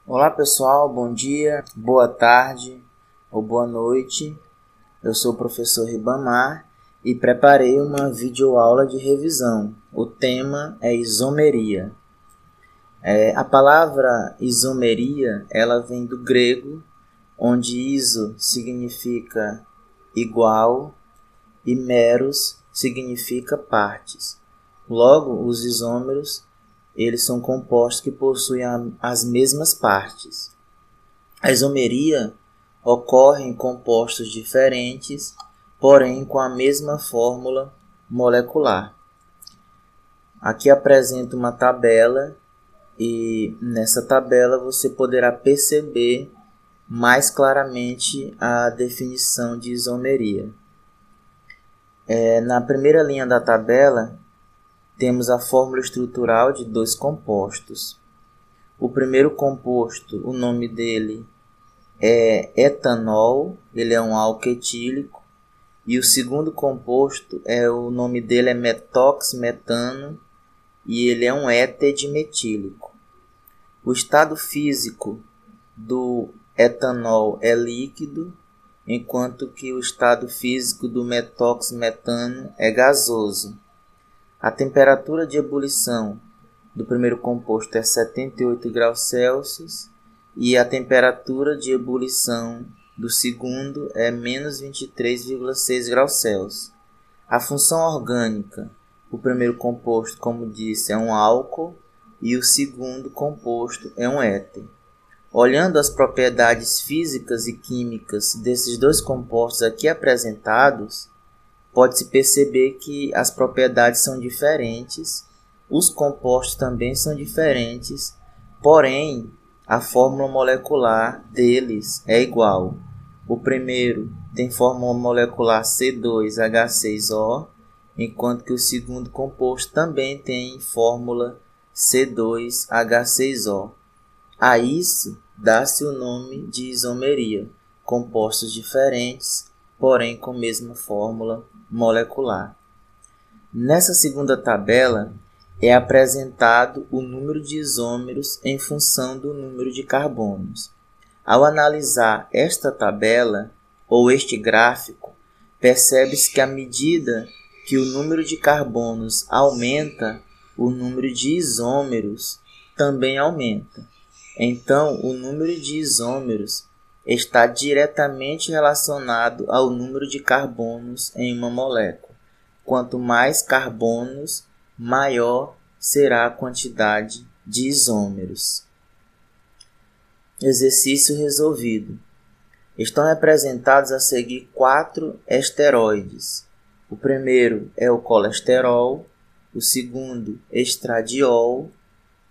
Olá pessoal, bom dia, boa tarde ou boa noite. Eu sou o professor Ribamar e preparei uma videoaula de revisão. O tema é isomeria. A palavra isomeria ela vem do grego, onde iso significa igual e meros significa partes. Logo, os isômeros eles são compostos que possuem as mesmas partes. A isomeria ocorre em compostos diferentes, porém com a mesma fórmula molecular. Aqui apresento uma tabela e nessa tabela você poderá perceber mais claramente a definição de isomeria. Na primeira linha da tabela temos a fórmula estrutural de dois compostos. O primeiro composto, o nome dele é etanol, ele é um álcool etílico. E o segundo composto, o nome dele é metoximetano e ele é um éter dimetílico. O estado físico do etanol é líquido, enquanto que o estado físico do metoximetano é gasoso. A temperatura de ebulição do primeiro composto é 78 graus Celsius e a temperatura de ebulição do segundo é menos 23,6 graus Celsius. A função orgânica, o primeiro composto, como disse, é um álcool e o segundo composto é um éter. Olhando as propriedades físicas e químicas desses dois compostos aqui apresentados, pode-se perceber que as propriedades são diferentes, os compostos também são diferentes, porém a fórmula molecular deles é igual. O primeiro tem fórmula molecular C2H6O, enquanto que o segundo composto também tem fórmula C2H6O. A isso dá-se o nome de isomeria, compostos diferentes, porém com a mesma fórmula molecular. Nessa segunda tabela é apresentado o número de isômeros em função do número de carbonos. Ao analisar esta tabela ou este gráfico, percebe-se que à medida que o número de carbonos aumenta, o número de isômeros também aumenta. Então, o número de isômeros está diretamente relacionado ao número de carbonos em uma molécula. Quanto mais carbonos, maior será a quantidade de isômeros. Exercício resolvido. Estão representados a seguir 4 esteroides. O primeiro é o colesterol, o segundo, estradiol,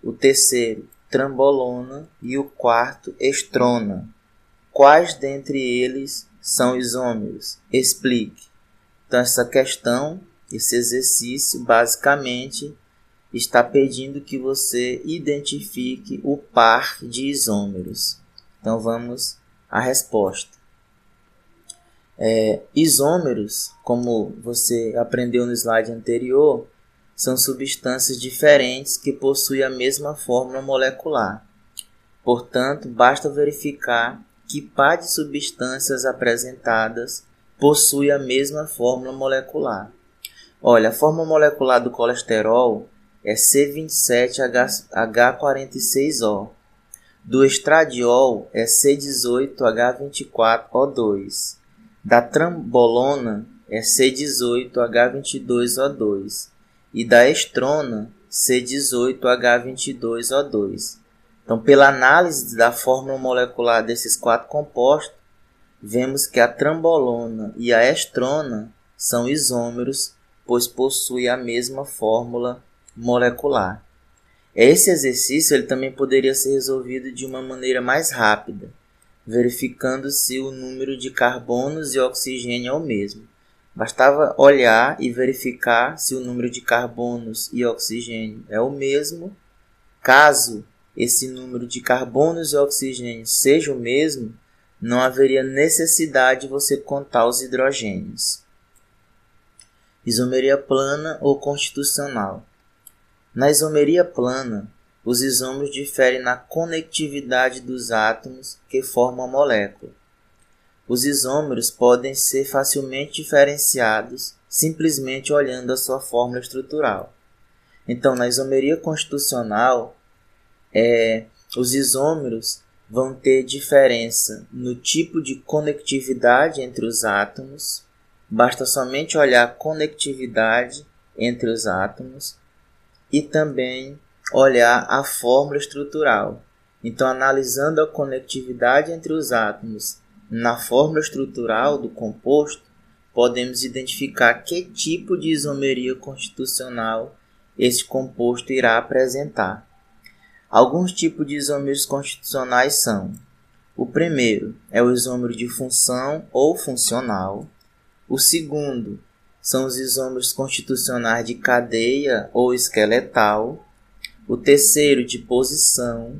o terceiro, trambolona e o quarto, estrona. Quais dentre eles são isômeros? Explique. Então, essa questão, esse exercício, basicamente, está pedindo que você identifique o par de isômeros. Então, vamos à resposta. Isômeros, como você aprendeu no slide anterior, são substâncias diferentes que possuem a mesma fórmula molecular. Portanto, basta verificar que par de substâncias apresentadas possui a mesma fórmula molecular. Olha, a fórmula molecular do colesterol é C27H46O. Do estradiol é C18H24O2. Da trambolona é C18H22O2. E da estrona, C18H22O2. Então, pela análise da fórmula molecular desses 4 compostos, vemos que a trambolona e a estrona são isômeros, pois possuem a mesma fórmula molecular. Esse exercício ele também poderia ser resolvido de uma maneira mais rápida, verificando se o número de carbonos e oxigênio é o mesmo. Bastava olhar e verificar se o número de carbonos e oxigênio é o mesmo. Caso esse número de carbonos e oxigênio seja o mesmo, não haveria necessidade de você contar os hidrogênios. Isomeria plana ou constitucional. Na isomeria plana, os isômeros diferem na conectividade dos átomos que formam a molécula. Os isômeros podem ser facilmente diferenciados simplesmente olhando a sua fórmula estrutural. Então, na isomeria constitucional, os isômeros vão ter diferença no tipo de conectividade entre os átomos. Basta somente olhar a conectividade entre os átomos e também olhar a fórmula estrutural. Então, analisando a conectividade entre os átomos na fórmula estrutural do composto, podemos identificar que tipo de isomeria constitucional esse composto irá apresentar. Alguns tipos de isômeros constitucionais são: o primeiro é o isômero de função ou funcional. O segundo são os isômeros constitucionais de cadeia ou esqueletal. O terceiro, de posição.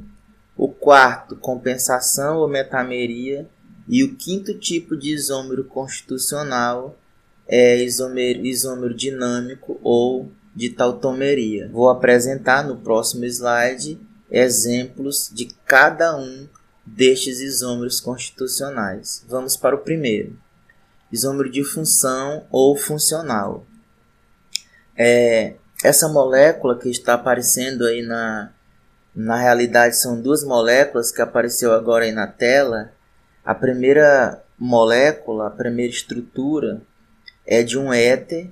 O quarto, compensação ou metameria. E o quinto tipo de isômero constitucional é isômero dinâmico ou de tautomeria. Vou apresentar no próximo slide exemplos de cada um destes isômeros constitucionais. Vamos para o primeiro. Isômero de função ou funcional. Essa molécula que está aparecendo aí na realidade são duas moléculas que apareceu agora aí na tela. A primeira molécula, a primeira estrutura é de um éter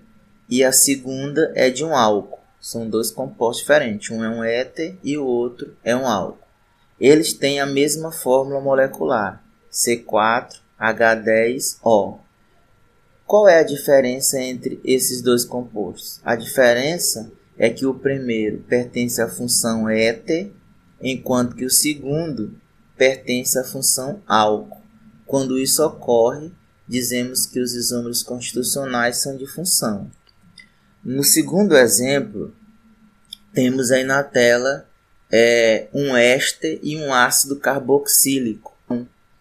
e a segunda é de um álcool. São dois compostos diferentes, um é um éter e o outro é um álcool. Eles têm a mesma fórmula molecular, C4H10O. Qual é a diferença entre esses dois compostos? A diferença é que o primeiro pertence à função éter, enquanto que o segundo pertence à função álcool. Quando isso ocorre, dizemos que os isômeros constitucionais são de função. No segundo exemplo, temos aí na tela um éster e um ácido carboxílico.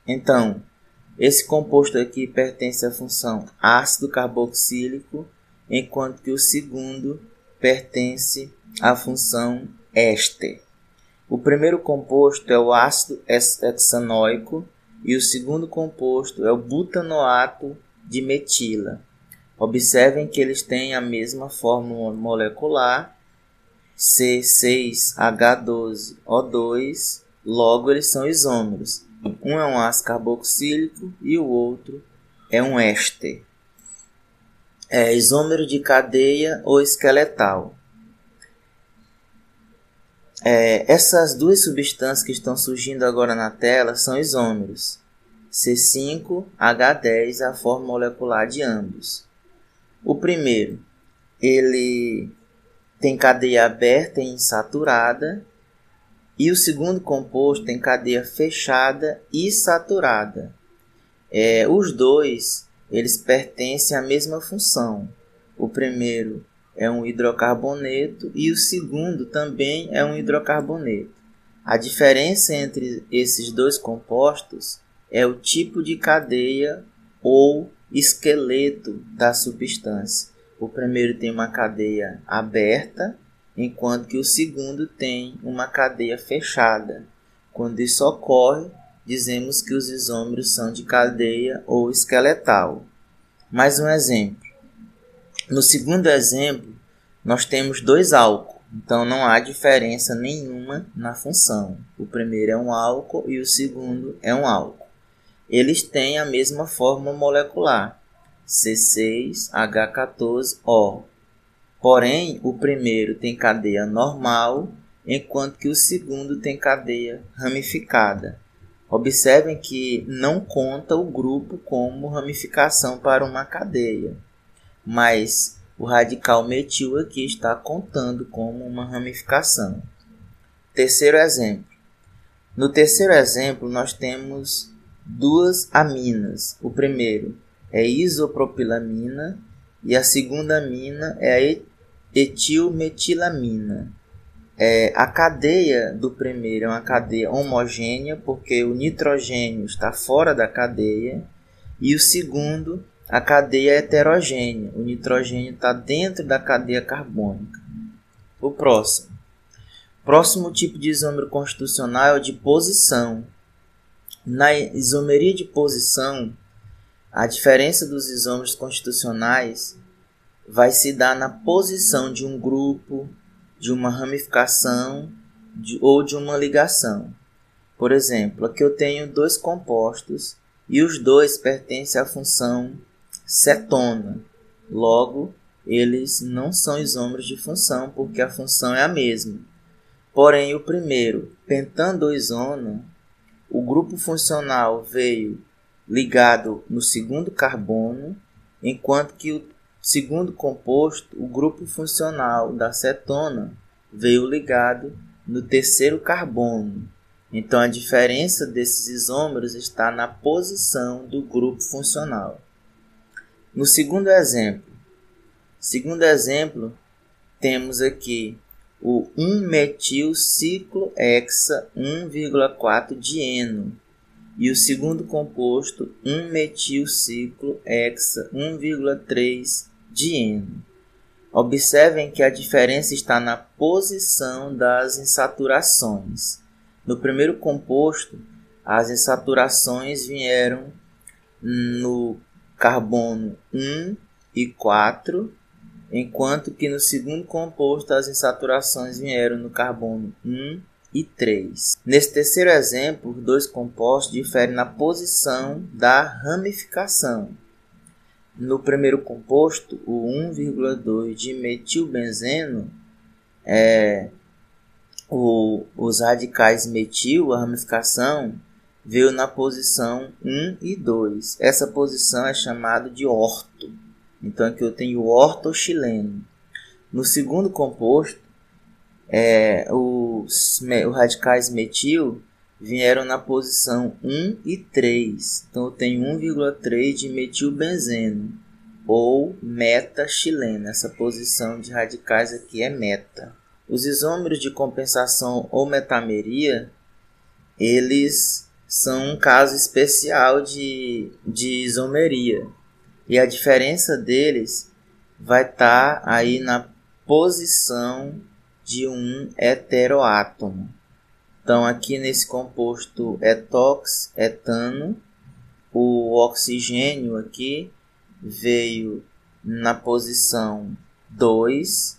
Então, esse composto aqui pertence à função ácido carboxílico, enquanto que o segundo pertence à função éster. O primeiro composto é o ácido hexanoico e o segundo composto é o butanoato de metila. Observem que eles têm a mesma fórmula molecular, C6H12O2, logo eles são isômeros. Um é um ácido carboxílico e o outro é um éster. Isômero de cadeia ou esqueletal. Essas duas substâncias que estão surgindo agora na tela são isômeros. C5H10 é a forma molecular de ambos. O primeiro, ele tem cadeia aberta e insaturada, e o segundo composto tem cadeia fechada e saturada. Os dois, eles pertencem à mesma função. O primeiro é um hidrocarboneto e o segundo também é um hidrocarboneto. A diferença entre esses dois compostos é o tipo de cadeia ou esqueleto da substância. O primeiro tem uma cadeia aberta, enquanto que o segundo tem uma cadeia fechada. Quando isso ocorre, dizemos que os isômeros são de cadeia ou esqueletal. Mais um exemplo. No segundo exemplo, nós temos dois álcools, então não há diferença nenhuma na função. O primeiro é um álcool e o segundo é um álcool. Eles têm a mesma fórmula molecular, C6H14O. Porém, o primeiro tem cadeia normal, enquanto que o segundo tem cadeia ramificada. Observem que não conta o grupo como ramificação para uma cadeia, mas o radical metil aqui está contando como uma ramificação. Terceiro exemplo. No terceiro exemplo, nós temos duas aminas. O primeiro é isopropilamina e a segunda amina é a etilmetilamina. A cadeia do primeiro é uma cadeia homogênea, porque o nitrogênio está fora da cadeia, e o segundo, a cadeia é heterogênea, o nitrogênio está dentro da cadeia carbônica. O próximo. Próximo tipo de isômero constitucional é o de posição. Na isomeria de posição, a diferença dos isômeros constitucionais vai se dar na posição de um grupo, de uma ramificação ou de uma ligação. Por exemplo, aqui eu tenho dois compostos e os dois pertencem à função cetona. Logo, eles não são isômeros de função porque a função é a mesma. Porém, o primeiro, pentandoisona, o grupo funcional veio ligado no segundo carbono, enquanto que o segundo composto, o grupo funcional da cetona, veio ligado no terceiro carbono. Então, a diferença desses isômeros está na posição do grupo funcional. No segundo exemplo, temos aqui o 1-metil-ciclohexa 1,4-dieno e o segundo composto 1-metil-ciclohexa 1,3-dieno. Observem que a diferença está na posição das insaturações. No primeiro composto, as insaturações vieram no carbono 1 e 4, enquanto que no segundo composto as insaturações vieram no carbono 1 e 3. Nesse terceiro exemplo, os dois compostos diferem na posição da ramificação. No primeiro composto, o 1,2 de metilbenzeno, os radicais metil, a ramificação, veio na posição 1 e 2. Essa posição é chamada de orto. Então aqui eu tenho o ortoxileno. No segundo composto, os radicais metil vieram na posição 1 e 3. Então eu tenho 1,3 de metilbenzeno ou metaxileno. Essa posição de radicais aqui é meta. Os isômeros de compensação ou metameria, eles são um caso especial de isomeria. E a diferença deles vai estar aí na posição de um heteroátomo. Então, aqui nesse composto etox, etano, o oxigênio aqui veio na posição 2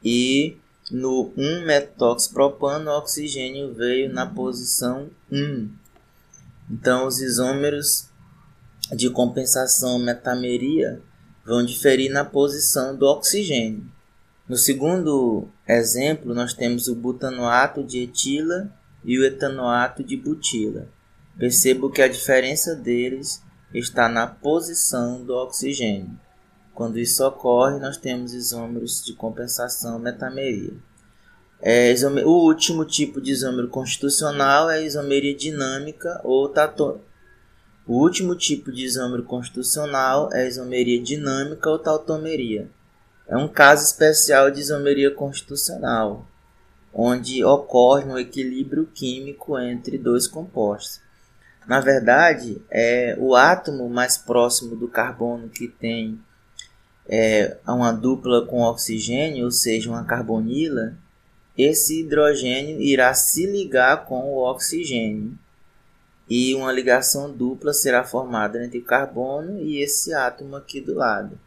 e no 1-metoxpropano, o oxigênio veio na posição 1. Então, os isômeros de compensação metameria vão diferir na posição do oxigênio. No segundo exemplo, nós temos o butanoato de etila e o etanoato de butila. Percebo que a diferença deles está na posição do oxigênio. Quando isso ocorre, nós temos isômeros de compensação metameria. O último tipo de isômero constitucional é a isomeria dinâmica ou tautomeria. O último tipo de isômero constitucional é a isomeria dinâmica ou tautomeria. É um caso especial de isomeria constitucional, onde ocorre um equilíbrio químico entre dois compostos. Na verdade, o átomo mais próximo do carbono que tem uma dupla com oxigênio, ou seja, uma carbonila, esse hidrogênio irá se ligar com o oxigênio e uma ligação dupla será formada entre o carbono e esse átomo aqui do lado.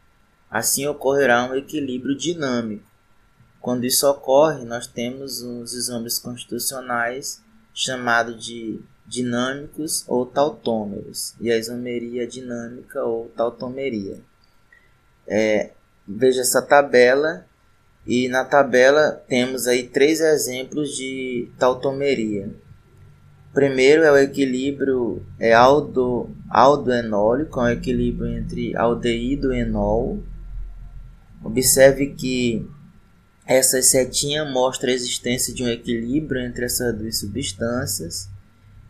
Assim ocorrerá um equilíbrio dinâmico. Quando isso ocorre, nós temos os isômeros constitucionais chamados de dinâmicos ou tautômeros e a isomeria dinâmica ou tautomeria. Veja essa tabela e na tabela temos aí 3 exemplos de tautomeria. Primeiro é o equilíbrio aldoenólico, é um equilíbrio entre aldeído e enol. Observe que essa setinha mostra a existência de um equilíbrio entre essas duas substâncias.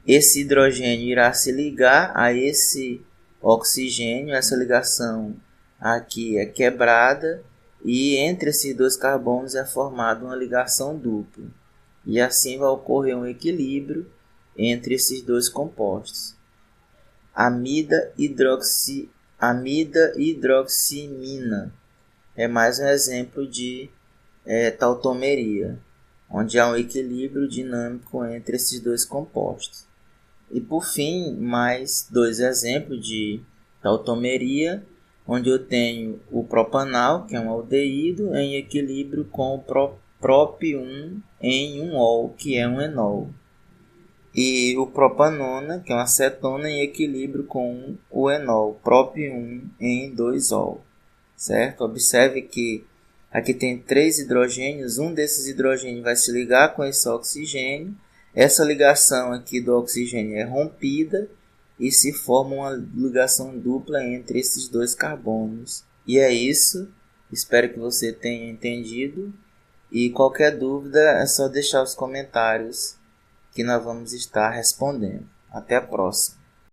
Esse hidrogênio irá se ligar a esse oxigênio, essa ligação aqui é quebrada e entre esses dois carbonos é formada uma ligação dupla. E assim vai ocorrer um equilíbrio entre esses dois compostos. Amida hidroximina é mais um exemplo de tautomeria, onde há um equilíbrio dinâmico entre esses dois compostos. E por fim, mais dois exemplos de tautomeria, onde eu tenho o propanal, que é um aldeído, em equilíbrio com o prop1 em um ol, que é um enol. E o propanona, que é uma cetona, em equilíbrio com o enol, prop1 em 2ol. Certo? Observe que aqui tem 3 hidrogênios, um desses hidrogênios vai se ligar com esse oxigênio. Essa ligação aqui do oxigênio é rompida e se forma uma ligação dupla entre esses dois carbonos. E é isso. Espero que você tenha entendido. E qualquer dúvida é só deixar os comentários que nós vamos estar respondendo. Até a próxima.